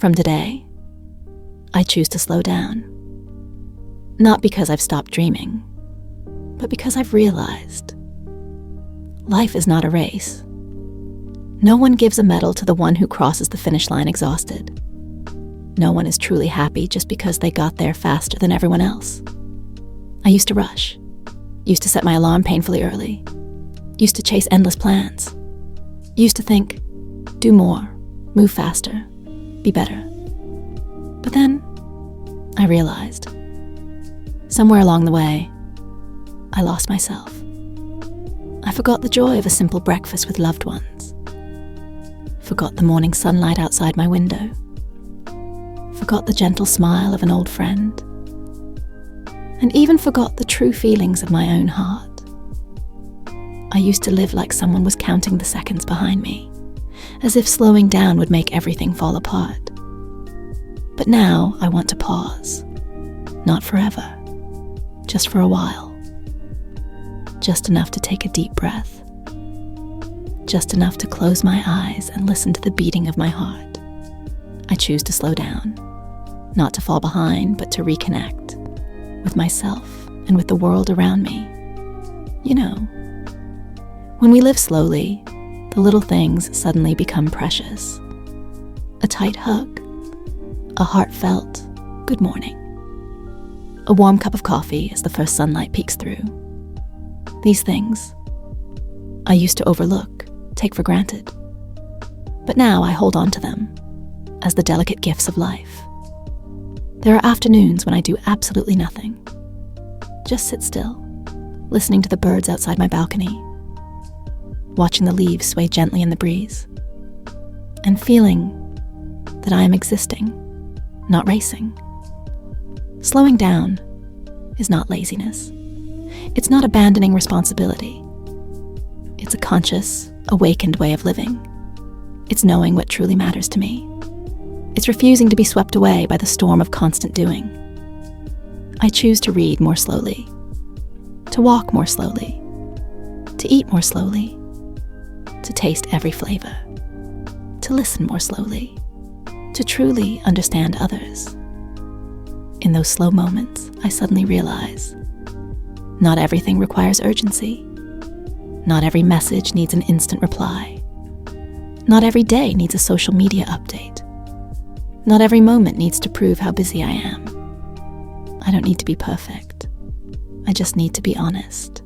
From today, I choose to slow down. Not because I've stopped dreaming, but because I've realized life is not a race. No one gives a medal to the one who crosses the finish line exhausted. No one is truly happy just because they got there faster than everyone else. I used to rush, used to set my alarm painfully early, used to chase endless plans, used to think, do more, move faster, be better. But then I realized, somewhere along the way, I lost myself. I forgot the joy of a simple breakfast with loved ones, forgot the morning sunlight outside my window, forgot the gentle smile of an old friend, and even forgot the true feelings of my own heart. I used to live like someone was counting the seconds behind me, as if slowing down would make everything fall apart. But now I want to pause, not forever, just for a while. Just enough to take a deep breath, just enough to close my eyes and listen to the beating of my heart. I choose to slow down, not to fall behind, but to reconnect with myself and with the world around me. You know, when we live slowly, the little things suddenly become precious. A tight hug, a heartfelt good morning, a warm cup of coffee as the first sunlight peeks through. These things I used to overlook, take for granted. But now I hold on to them as the delicate gifts of life. There are afternoons when I do absolutely nothing. Just sit still, listening to the birds outside my balcony, watching the leaves sway gently in the breeze, and feeling that I am existing, not racing. Slowing down is not laziness. It's not abandoning responsibility. It's a conscious, awakened way of living. It's knowing what truly matters to me. It's refusing to be swept away by the storm of constant doing. I choose to read more slowly, to walk more slowly, to eat more slowly, to taste every flavor, to listen more slowly, to truly understand others. In those slow moments, I suddenly realize not everything requires urgency. Not every message needs an instant reply. Not every day needs a social media update. Not every moment needs to prove how busy I am. I don't need to be perfect. I just need to be honest.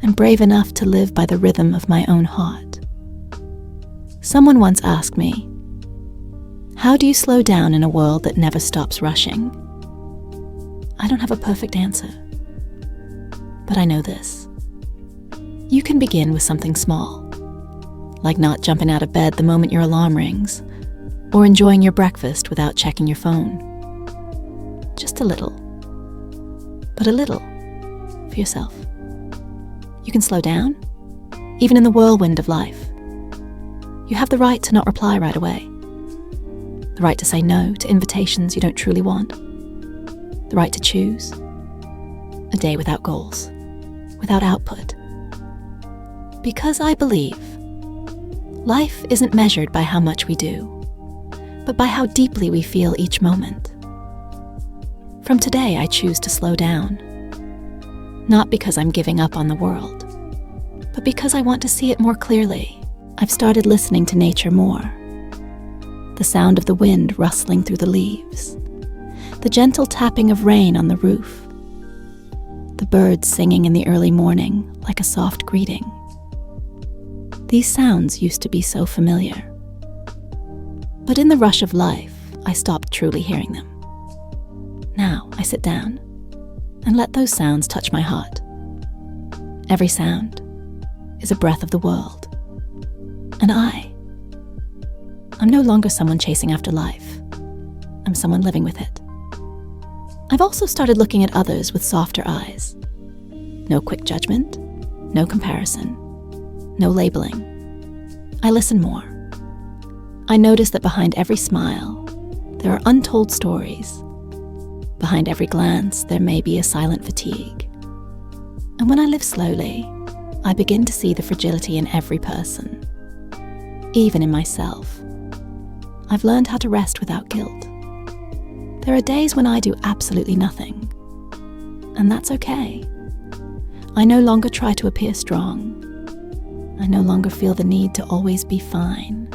And brave enough to live by the rhythm of my own heart. Someone once asked me, how do you slow down in a world that never stops rushing? I don't have a perfect answer. But I know this. You can begin with something small, like not jumping out of bed the moment your alarm rings, or enjoying your breakfast without checking your phone. Just a little, but a little for yourself. You can slow down, even in the whirlwind of life. You have the right to not reply right away, the right to say no to invitations you don't truly want, the right to choose a day without goals, without output. Because I believe life isn't measured by how much we do, but by how deeply we feel each moment. From today, I choose to slow down, not because I'm giving up on the world, but because I want to see it more clearly. I've started listening to nature more. The sound of the wind rustling through the leaves, the gentle tapping of rain on the roof, the birds singing in the early morning like a soft greeting. These sounds used to be so familiar. But in the rush of life, I stopped truly hearing them. Now I sit down and let those sounds touch my heart. Every sound is a breath of the world. And I'm no longer someone chasing after life. I'm someone living with it. I've also started looking at others with softer eyes. No quick judgment, no comparison, no labeling. I listen more. I notice that behind every smile, there are untold stories. Behind every glance, there may be a silent fatigue. And when I live slowly, I begin to see the fragility in every person, even in myself. I've learned how to rest without guilt. There are days when I do absolutely nothing, and that's okay. I no longer try to appear strong. I no longer feel the need to always be fine.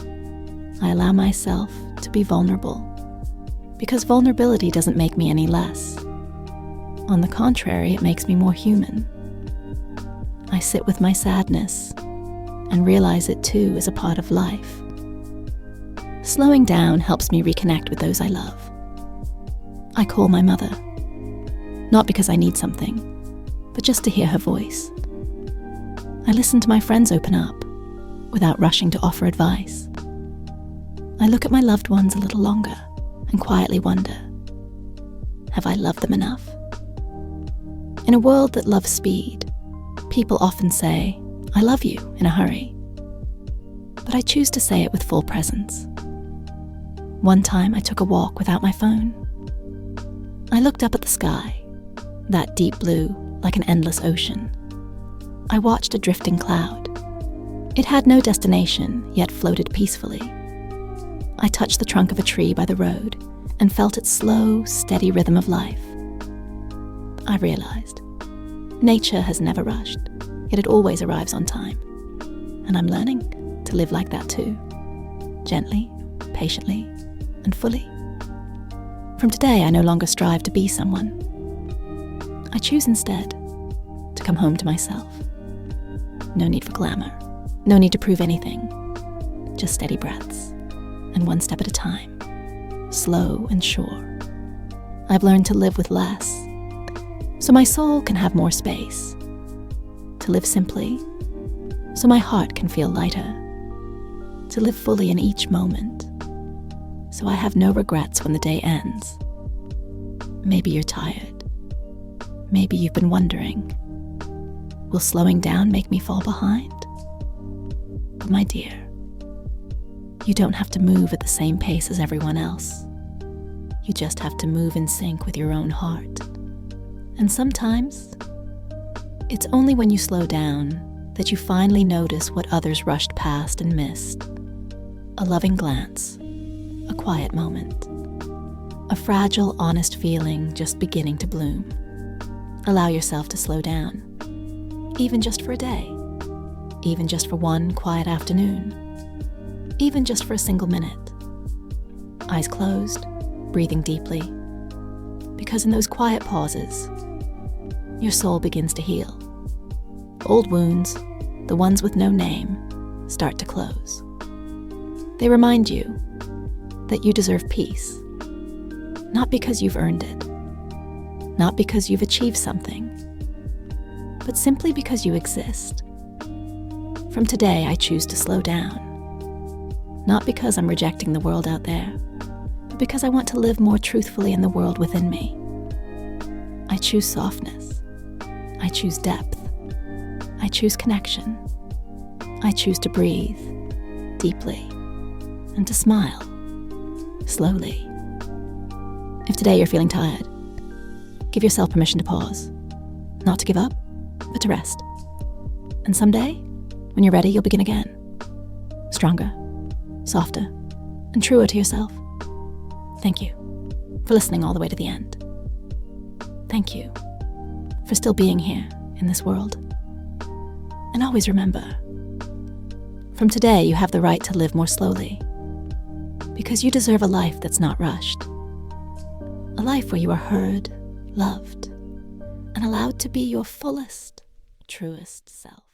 I allow myself to be vulnerable, because vulnerability doesn't make me any less. On the contrary, it makes me more human. I sit with my sadness and realize it too is a part of life. Slowing down helps me reconnect with those I love. I call my mother, not because I need something, but just to hear her voice. I listen to my friends open up, without rushing to offer advice. I look at my loved ones a little longer and quietly wonder, have I loved them enough? In a world that loves speed, people often say, I love you, in a hurry. But I choose to say it with full presence. One time I took a walk without my phone. I looked up at the sky, that deep blue like an endless ocean. I watched a drifting cloud. It had no destination, yet floated peacefully. I touched the trunk of a tree by the road and felt its slow, steady rhythm of life. I realized, nature has never rushed, yet it always arrives on time. And I'm learning to live like that too, gently, patiently, and fully. From today, I no longer strive to be someone. I choose instead to come home to myself. No need for glamour, no need to prove anything, just steady breaths, and one step at a time, slow and sure. I've learned to live with less, so my soul can have more space, to live simply, so my heart can feel lighter, to live fully in each moment, so I have no regrets when the day ends. Maybe you're tired. Maybe you've been wondering, will slowing down make me fall behind? But my dear, you don't have to move at the same pace as everyone else. You just have to move in sync with your own heart. And sometimes, it's only when you slow down that you finally notice what others rushed past and missed. A loving glance, a quiet moment, a fragile, honest feeling just beginning to bloom. Allow yourself to slow down, even just for a day, even just for one quiet afternoon, even just for a single minute. Eyes closed, breathing deeply, because in those quiet pauses, your soul begins to heal. Old wounds, the ones with no name, start to close. They remind you that you deserve peace, not because you've earned it, not because you've achieved something, but simply because you exist. From today, I choose to slow down, not because I'm rejecting the world out there, but because I want to live more truthfully in the world within me. I choose softness. I choose depth. I choose connection. I choose to breathe deeply and to smile slowly. If today you're feeling tired, give yourself permission to pause, not to give up, but to rest. And someday, when you're ready, you'll begin again, stronger, softer, and truer to yourself. Thank you for listening all the way to the end. Thank you for still being here in this world. And always remember, from today you have the right to live more slowly, because you deserve a life that's not rushed. A life where you are heard, loved, and allowed to be your fullest, truest self.